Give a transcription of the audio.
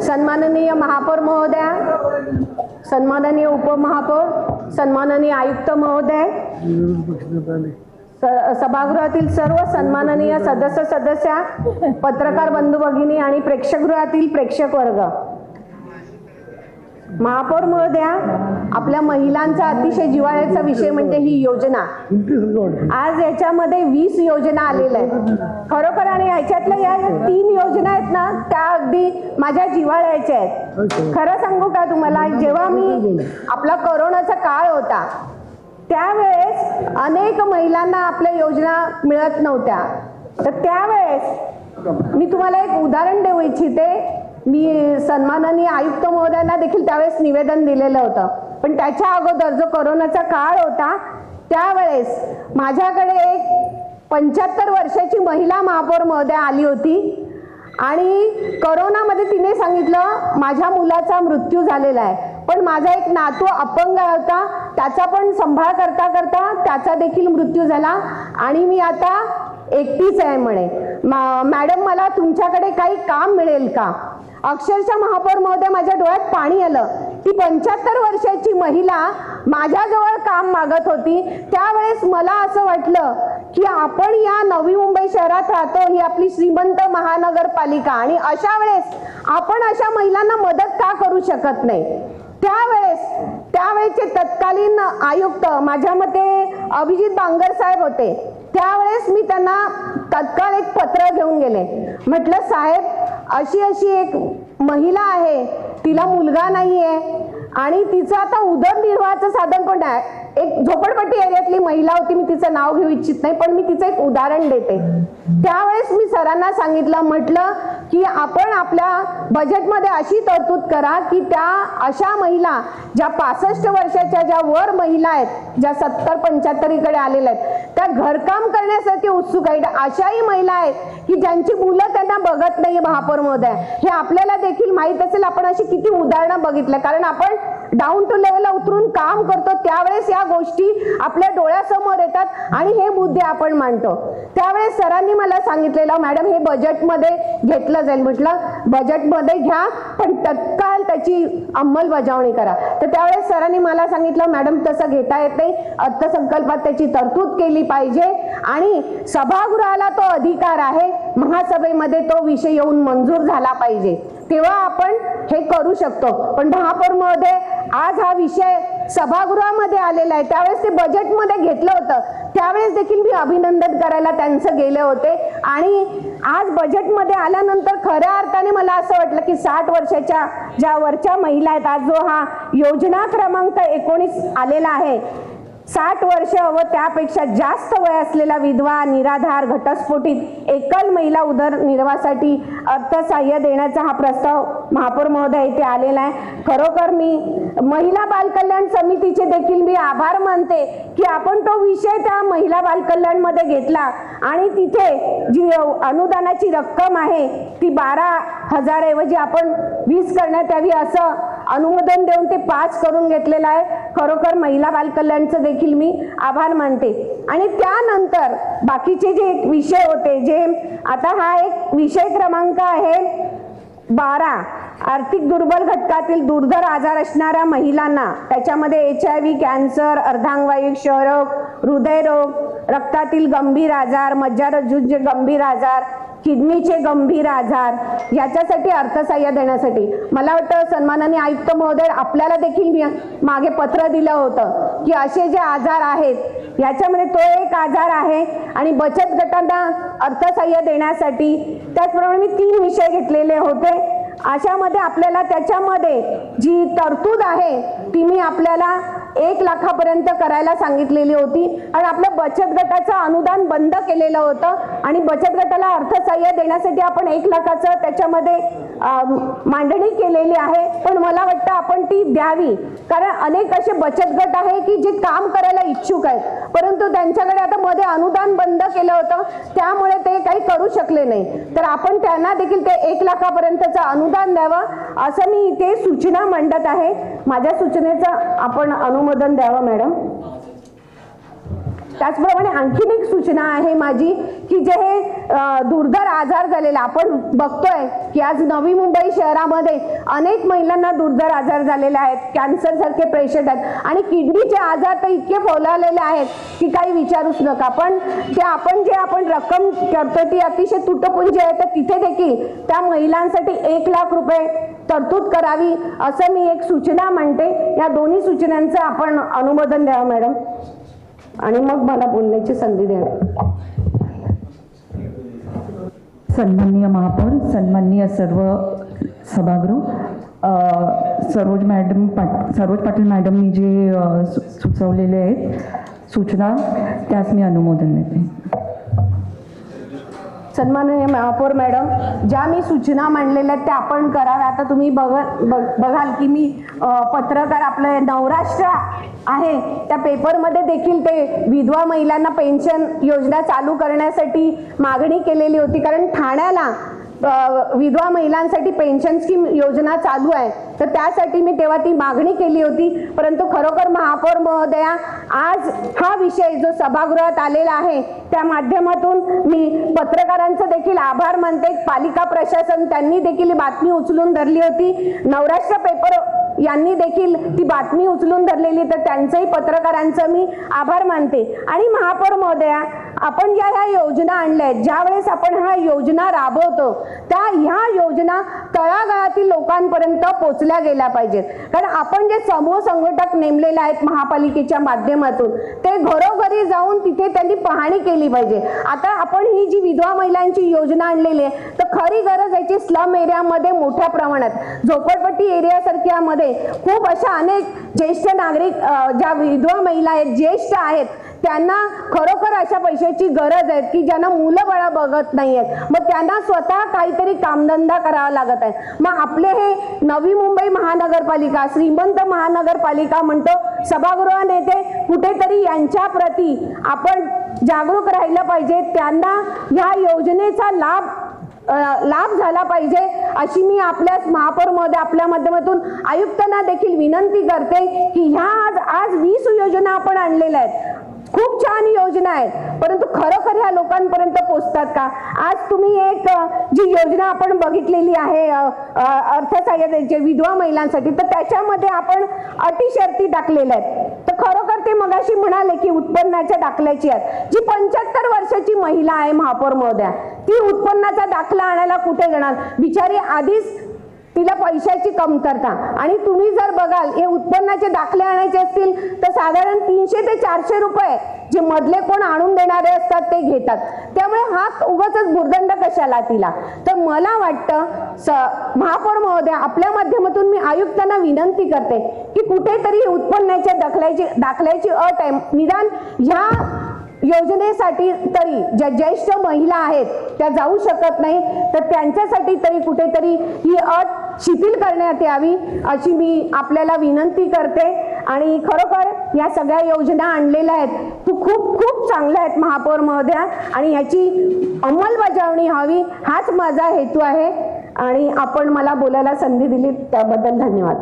सन्माननीय महापौर महोदया, सन्माननीय उपमहापौर, सन्माननीय आयुक्त महोदय, सभागृहातील सर्व सन्माननीय सदस्या, पत्रकार बंधू भगिनी आणि प्रेक्षकगृहातील प्रेक्षक वर्ग, महापौर महोदया, आपल्या महिलांचा अतिशय जिव्हाळ्याचा विषय म्हणजे ही योजना. आज याच्यामध्ये 20 योजना आलेल्या आहेत खरोखर, आणि याच्यातल्या या 3 योजना आहेत ना, त्या अगदी माझ्या जिव्हाळ्याच्या आहेत. खरं सांगू का तुम्हाला, जेव्हा मी आपला कोरोनाचा काळ होता त्यावेळेस अनेक महिलांना आपल्या योजना मिळत नव्हत्या. तर त्यावेळेस मी तुम्हाला एक उदाहरण देऊ इच्छिते. मी सन्माननीय आयुक्त महोदयांना देखील त्यावेळेस निवेदन दिलेलं होतं, पण त्याच्या अगोदर जो कोरोनाचा काळ होता त्यावेळेस माझ्याकडे एक 75 वर्षाची महिला महापौर महोदया आली होती आणि कोरोनामध्ये तिने सांगितलं माझ्या मुलाचा मृत्यू झालेला आहे, पण माझा एक नातू अपंग होता, त्याचा पण सांभाळ करता करता त्याचा देखील मृत्यू झाला आणि मी आता एकटीच आहे म्हणे. मॅडम, मला तुमच्याकडे काही काम मिळेल का? अक्षरशः महापौर महोदय, माझ्या डोळ्यात पाणी आलं. ती 75 वर्षाची महिला माझ्याजवळ काम मागत होती. त्यावेळेस मला असं वाटलं की आपण या नवी मुंबई शहरात राहतो, ही आपली श्रीमंत महानगरपालिका, आणि अशा वेळेस आपण अशा महिलांना मदत का करू शकत नाही. त्यावेळेचे तत्कालीन आयुक्त माझ्या मते अभिजित बांगर साहेब होते. त्यावेळेस मी त्यांना तत्काळ एक पत्र घेऊन गेले. म्हटलं, साहेब, अशी अशी एक महिला आहे, तिला मुलगा नाहीये आणि तिचं आता उदरनिर्वाहाचं साधन पण आहे. एक झोपडपट्टी एरियातली महिला होती, मी तिचं नाव घेऊ इच्छित नाही, पण मी तिचं एक उदाहरण देते. त्यावेळेस मी सरांना सांगितलं, म्हटलं की आपण आपल्या बजेटमध्ये अशी तरतूद करा की त्या अशा महिला ज्या 65 वर्षाच्या ज्या वर महिला आहेत, ज्या 70-75 कडे आलेल्या आहेत, त्या घरकाम करण्यासाठी उत्सुक आहेत, अशाही महिला आहेत की ज्यांची मुलं त्यांना बघत नाही. महापौर महोदय, हे आपल्याला देखील माहित असेल. आपण अशी किती उदाहरणं बघितलं, कारण आपण डाऊन टू लेवलला उतरून काम करतो त्यावेळेस या गोष्टी आपल्या डोळ्यासमोर येतात आणि हे मुद्दे आपण मांडतो. त्यावेळेस सरांनी मला सांगितलेलं, मॅडम, हे बजेटमध्ये घेतलं जाईल. म्हटलं, बजेटमध्ये घ्या, पण तत्काळ त्याची अंमलबजावणी करा. तर त्यावेळेस सरांनी मला सांगितलं, मॅडम, तसं घेता येत नाही, अर्थसंकल्पात त्याची तरतूद केली पाहिजे आणि सभागृहाला तो अधिकार आहे, महासभेमध्ये तो विषय येऊन मंजूर झाला पाहिजे, तेव्हा आपण हे करू शकतो. पण महापौर महोदय, आज हा विषय सभागृहामध्ये आलेला आहे, त्यावेळेस ते बजेटमध्ये घेतलं होतं, त्यावेळेस देखील मी अभिनंदन करायला त्यांचं गेले होते. आणि आज बजेटमध्ये आल्यानंतर खऱ्या अर्थाने मला असं वाटलं की 60 वर्षाच्या ज्या वरच्या महिला आहेत, आज जो हा योजना क्रमांक 19 आलेला आहे, 60 वर्ष व त्यापेक्षा जास्त वय असलेल्या विधवा, निराधार, घटस्फोटित एकल महिला उदरनिर्वाहासाठी अर्थसहाय्य देण्याचा हा प्रस्ताव महापौर महोदय इथे आलेला आहे. खरोखर मी महिला बाल कल्याण समितीचे देखील मी आभार मानते की आपण तो विषय त्या महिला बाल कल्याण मध्ये घेतला आणि तिथे जी अनुदानाची रक्कम आहे ती 12,000 ऐवजी आपण 20 करण्यात यावी असं अनुमोदन देऊन ते 5 करून घेतलेलं आहे. खरोखर महिला बाल कल्याणचं देखील मी आभार मानते. आणि त्यानंतर बाकीचे जे विषय होते, जे आता हा एक विषय क्रमांक आहे 12, आर्थिक दुर्बल घटकातील दुर्धर आजार असणाऱ्या महिलांना, त्याच्यामध्ये HIV, कॅन्सर, अर्धांगवायू क्षयरोग, हृदयरोग, रक्तातील गंभीर आजार, मज्जारज्जूचे गंभीर आजार, किडनीचे गंभीर आजार, याच्यासाठी अर्थसहाय्य देण्यासाठी मला वाटतं सन्माननीय आयुक्त महोदय, आपल्याला देखील मी मागे पत्र दिलं होतं की असे जे आजार आहेत याच्यामध्ये तो एक आजार आहे आणि बचत गटांना अर्थसहाय्य देण्यासाठी. त्याचप्रमाणे मी 3 विषय घेतलेले होते. अशामध्ये आपल्याला त्याच्यामध्ये जी तरतूद आहे ती मी आपल्याला 1 लाखापर्यंत करायला सांगितलेली होती आणि आपलं बचत गटाचं अनुदान बंद केलेलं होतं आणि बचत गटाला अर्थसहाय्य देण्यासाठी आपण 1 लाखाचं त्याच्यामध्ये मांडणी केलेली आहे. पण मला वाटतं आपण ती द्यावी, कारण अनेक असे बचत गट आहे की जे काम करायला इच्छुक आहेत, परंतु त्यांच्याकडे आता मध्ये अनुदान बंद केलं होतं त्यामुळे ते काही करू शकले नाही. तर आपण त्यांना देखील ते 1 लाखापर्यंतचं अनुदान द्यावं असं मी इथे सूचना मांडत आहे. माझ्या सूचनेचं आपण अनुमोदन द्यावं मॅडम. त्याचप्रमाणे आणखीन एक सूचना आहे माझी की जे हे दुर्धर आजार झालेले आपण बघतोय की आज नवी मुंबई शहरामध्ये अनेक महिलांना दुर्धर आजार झालेले आहेत, कॅन्सर सारखे पेशंट आहेत आणि किडनीचे आजार तर इतके फैलावलेले आहेत की काही विचारूच नका. पण ते आपण रक्कम करतो ती अतिशय तुटपुंजी आहे, तर तिथे देखील त्या महिलांसाठी 1 लाख रुपये तरतूद करावी असं मी एक सूचना म्हणते. या दोन्ही सूचनांचं आपण अनुमोदन द्यावं मॅडम आणि मग मला बोलण्याची संधी द्यावी. सन्माननीय महापौर, सन्माननीय सर्व सभागृह, सरोज पाटील मॅडमनी जे सुचवलेले आहेत सूचना त्यास मी अनुमोदन देते. सन्माननीय महापौर मॅडम, ज्या मी सूचना मांडलेल्या त्या आपण कराव्या. आता तुम्ही बघाल की मी पत्रकार आपलं नवराष्ट्र आहे त्या पेपरमध्ये देखील ते विधवा महिलांना पेन्शन योजना चालू करण्यासाठी मागणी केलेली होती, कारण ठाण्याला विधवा महिलांसाठी पेन्शन स्कीम योजना चालू आहे, तर त्यासाठी मी तेव्हा ती मागणी केली होती. परंतु खरोखर महापौर महोदया, आज हा विषय जो सभागृहात आलेला आहे त्या माध्यमातून मी पत्रकारांचं देखील आभार मानते. पालिका प्रशासन त्यांनी देखील बातमी उचलून धरली होती, नवराष्ट्र पेपर यांनी देखील ती बातमी उचलून धरलेली, तर त्यांचंही पत्रकारांचं मी आभार मानते. आणि महापौर महोदया, आपण ज्या ह्या योजना आणल्या आहेत, ज्या वेळेस आपण ह्या योजना राबवतो त्या ह्या योजना तळागाळातील लोकांपर्यंत पोहोचल्या गेल्या पाहिजेत. कारण आपण जे समूह संघटक नेमलेले आहेत महापालिकेच्या माध्यमातून ते घरोघरी जाऊन तिथे त्यांनी पाहणी केली पाहिजे. आता आपण ही जी विधवा महिलांची योजना आणलेली आहे तर खरी गरज याची स्लम एरियामध्ये मोठ्या प्रमाणात झोपडपट्टी एरिया सारख्यामध्ये खूप अशा अनेक ज्येष्ठ नागरिक ज्या विधवा महिला आहेत, ज्येष्ठ आहेत, त्यांना खरोखर अशा पैशाची गरज आहे की ज्यांना मुलं बाळा बघत नाहीयेत, मग त्यांना स्वतः काहीतरी कामधंदा करावा लागत आहे. मग आपले हे नवी मुंबई महानगरपालिका, श्रीमंत महानगरपालिका म्हणतो, सभागृह नेते कुठेतरी यांच्या प्रती आपण जागरूक राहिलं पाहिजे, त्यांना ह्या योजनेचा लाभ झाला पाहिजे अशी मी आपल्या महापौर महोदय आपल्या माध्यमातून आयुक्तांना देखील विनंती करते की ह्या आज 20 योजना आपण आणलेल्या आहेत, खूप छान योजना आहेत, परंतु खरोखर ह्या लोकांपर्यंत पोहोचतात का? आज तुम्ही एक जी योजना आपण बघितलेली आहे अर्थसहाय्य विधवा महिलांसाठी, तर त्याच्यामध्ये आपण अटी शर्ती टाकलेल्या आहेत. तर खरोखर ते मगाशी म्हणाले की उत्पन्नाच्या दाखल्याची आहेत, जी 75 वर्षाची महिला आहे महापौर महोदया, ती उत्पन्नाचा दाखला आणायला कुठे जाणार? बिचारी आधीच तिला पैशाची कमतरता. आणि तुम्ही जर बघाल हे उत्पन्नाचे दाखले आणायचे असतील तर साधारण 300 ते 400 रुपये जे मधले कोण आणून देणारे असतात ते घेतात. त्यामुळे हा उगाचच भुर्दंड कशाला तिला? तर मला वाटतं महापौर महोदय आपल्या माध्यमातून मी आयुक्तांना विनंती करते की कुठेतरी उत्पन्नाच्या दाखल्याची अट आहे, निदान ह्या योजनेसाठी तरी ज्या ज्येष्ठ महिला आहेत त्या जाऊ शकत नाही, तर त्यांच्यासाठी तरी कुठेतरी ही अट शिथिल करण्यात यावी अशी मी आपल्याला विनंती करते. आणि खरोखर या सगळ्या योजना आणलेल्या आहेत खूप चांगल्या आहेत महापौर महोदया, आणि याची अंमलबजावणी हवी हाच माझा हेतू आहे. आणि आपण मला बोलायला संधी दिली त्याबद्दल धन्यवाद.